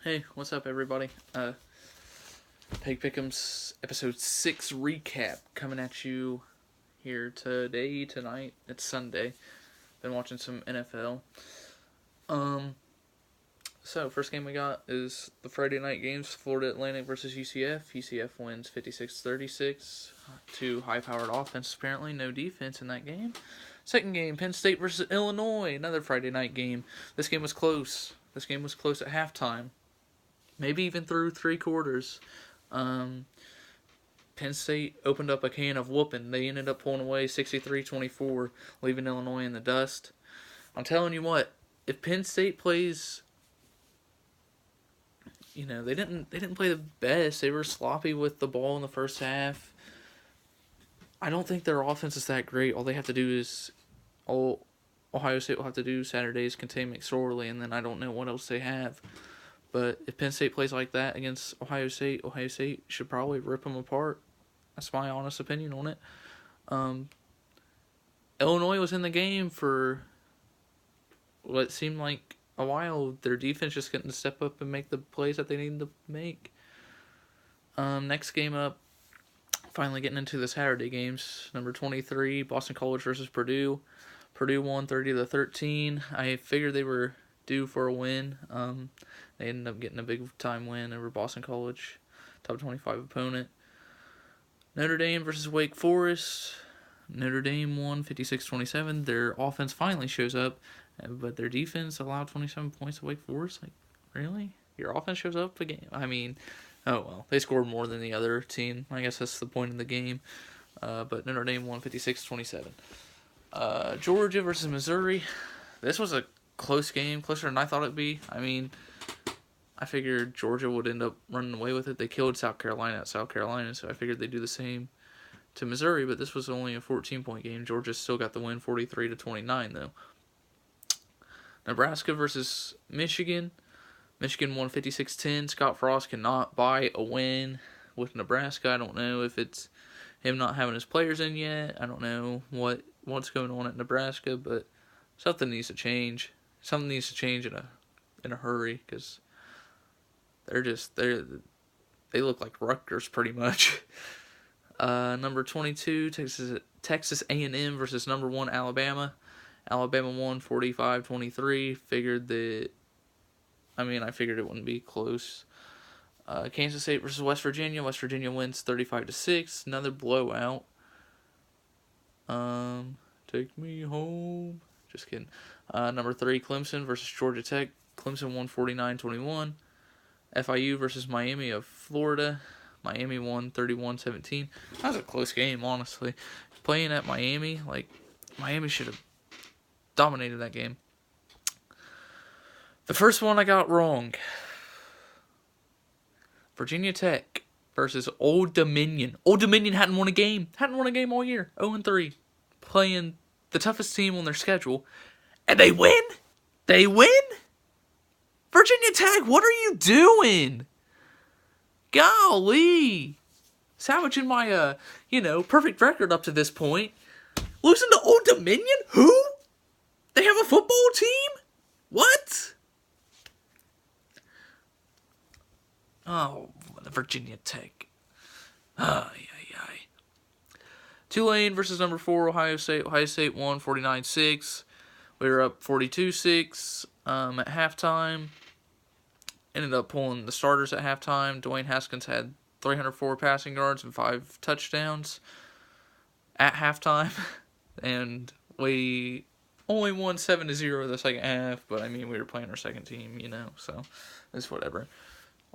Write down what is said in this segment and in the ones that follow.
Hey, what's up, everybody? Pegg Pick'em's episode 6 recap coming at you here tonight. It's Sunday. Been watching some NFL. So first game we got is the Friday night games: Florida Atlantic versus UCF. UCF wins 56-36. Two high-powered offenses apparently, no defense in that game. Second game, Penn State versus Illinois, another Friday night game. This game was close. This game was close at halftime. Maybe even through three quarters. Penn State opened up a can of whooping. They ended up pulling away 63-24, leaving Illinois in the dust. I'm telling you what, if Penn State plays, they didn't play the best. They were sloppy with the ball in the first half. I don't think their offense is that great. All Ohio State will have to do Saturday is contain McSorley, and then I don't know what else they have. But if Penn State plays like that against Ohio State should probably rip them apart. That's my honest opinion on it. Illinois was in the game for what seemed like a while. Their defense just couldn't step up and make the plays that they needed to make. Next game up, finally getting into the Saturday games. Number 23, Boston College versus Purdue. Purdue won 30-13. I figured they were due for a win. They ended up getting a big-time win over Boston College, top 25 opponent. Notre Dame versus Wake Forest. Notre Dame won 56-27. Their offense finally shows up, but their defense allowed 27 points to Wake Forest. Like, really? Your offense shows up again? I mean, oh well. They scored more than the other team. I guess that's the point of the game. But Notre Dame won 56-27. Georgia versus Missouri. This was a close game, closer than I thought it'd be. I mean, I figured Georgia would end up running away with it. They killed South Carolina at South Carolina, so I figured they'd do the same to Missouri, but this was only a 14-point game. Georgia still got the win 43-29, though. Nebraska versus Michigan. Michigan won 56-10. Scott Frost cannot buy a win with Nebraska. I don't know if it's him not having his players in yet. I don't know what's going on at Nebraska, but something needs to change. Something needs to change in a hurry, because they look like Rutgers pretty much. Number 22, Texas A&M versus number 1 Alabama. Alabama won 45-23. I figured it wouldn't be close. Kansas State versus West Virginia. West Virginia wins 35-6. Another blowout. Take me home. Just kidding. Number 3, Clemson versus Georgia Tech. Clemson won 49-21. FIU versus Miami of Florida. Miami won 31-17. That was a close game, honestly. Playing at Miami, Miami should have dominated that game. The first one I got wrong. Virginia Tech versus Old Dominion. Old Dominion hadn't won a game all year. 0-3. Playing the toughest team on their schedule. And they win? They win? Virginia Tech, what are you doing? Golly. Salvaging my, perfect record up to this point. Losing to Old Dominion? Who? They have a football team? What? Oh, Virginia Tech. Tulane versus number 4, Ohio State. Ohio State won 49-6. We were up 42-6 at halftime. Ended up pulling the starters at halftime. Dwayne Haskins had 304 passing yards and 5 touchdowns at halftime. And we only won 7-0 the second half. But, we were playing our second team, so it's whatever.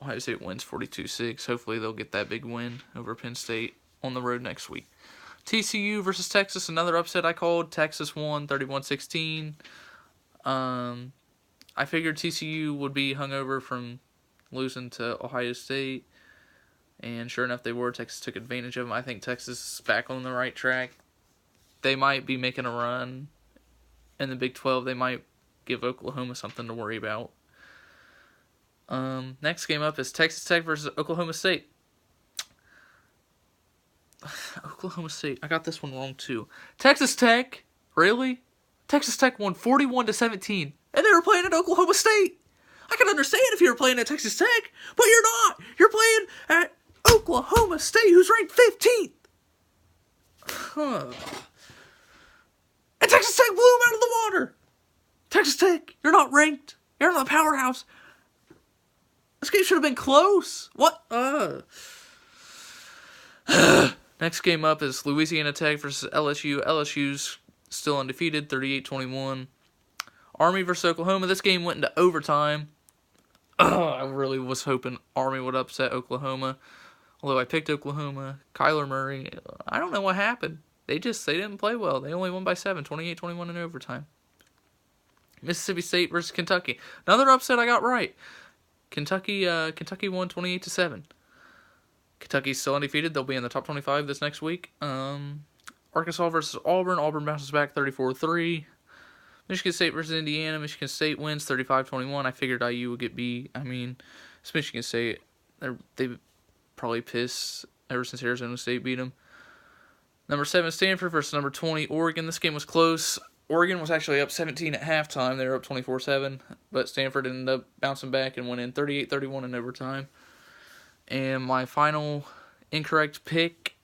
Ohio State wins 42-6. Hopefully they'll get that big win over Penn State on the road next week. TCU versus Texas, another upset I called. Texas won 31-16. I figured TCU would be hungover from losing to Ohio State, and sure enough they were. Texas took advantage of them. I think Texas is back on the right track. They might be making a run in the Big 12. They might give Oklahoma something to worry about. Next game up is Texas Tech versus Oklahoma State. Oklahoma State. I got this one wrong too. Texas Tech? Really? Texas Tech won 41-17. And they were playing at Oklahoma State. I can understand if you were playing at Texas Tech, but you're not. You're playing at Oklahoma State, who's ranked 15th. Huh. And Texas Tech blew them out of the water. Texas Tech, you're not ranked. You're not a powerhouse. This game should have been close. What? Next game up is Louisiana Tech versus LSU. LSU's still undefeated, 38-21. Army versus Oklahoma. This game went into overtime. I really was hoping Army would upset Oklahoma. Although I picked Oklahoma. Kyler Murray, I don't know what happened. They didn't play well. They only won by 7, 28-21 in overtime. Mississippi State versus Kentucky. Another upset I got right. Kentucky won 28-7. Kentucky's still undefeated. They'll be in the top 25 this next week. Arkansas versus Auburn. Auburn bounces back 34-3. Michigan State versus Indiana. Michigan State wins 35-21. I figured IU would get beat. I mean, it's Michigan State. They've probably pissed ever since Arizona State beat them. Number 7, Stanford versus number 20, Oregon. This game was close. Oregon was actually up 17 at halftime. They were up 24-7. But Stanford ended up bouncing back and went in 38-31 in overtime. And my final incorrect pick,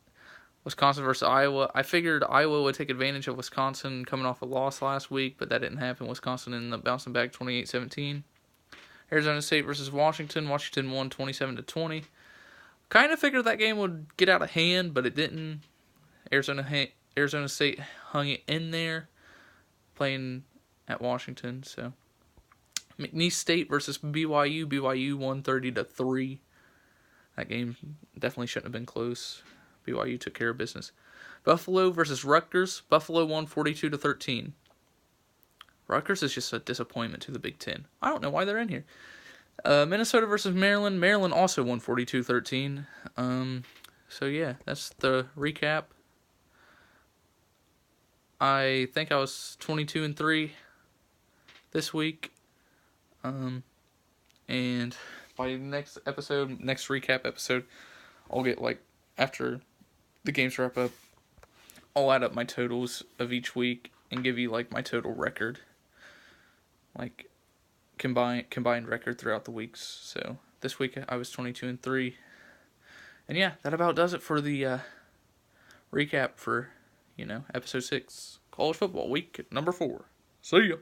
Wisconsin versus Iowa. I figured Iowa would take advantage of Wisconsin coming off a loss last week, but that didn't happen. Wisconsin ended up bouncing back 28-17. Arizona State versus Washington. Washington won 27-20. Kind of figured that game would get out of hand, but it didn't. Arizona State hung it in there, playing at Washington. So McNeese State versus BYU. BYU won 30-3. That game definitely shouldn't have been close. BYU took care of business. Buffalo versus Rutgers. Buffalo won 42-13. Rutgers is just a disappointment to the Big Ten. I don't know why they're in here. Minnesota versus Maryland. Maryland also won 42-13. So yeah, that's the recap. I think I was 22-3 this week. And by next recap episode, I'll get after the games wrap up, I'll add up my totals of each week and give you my total record, combined record throughout the weeks. So this week I was 22-3, and yeah, that about does it for the recap for episode 6, college football week number 4. See ya.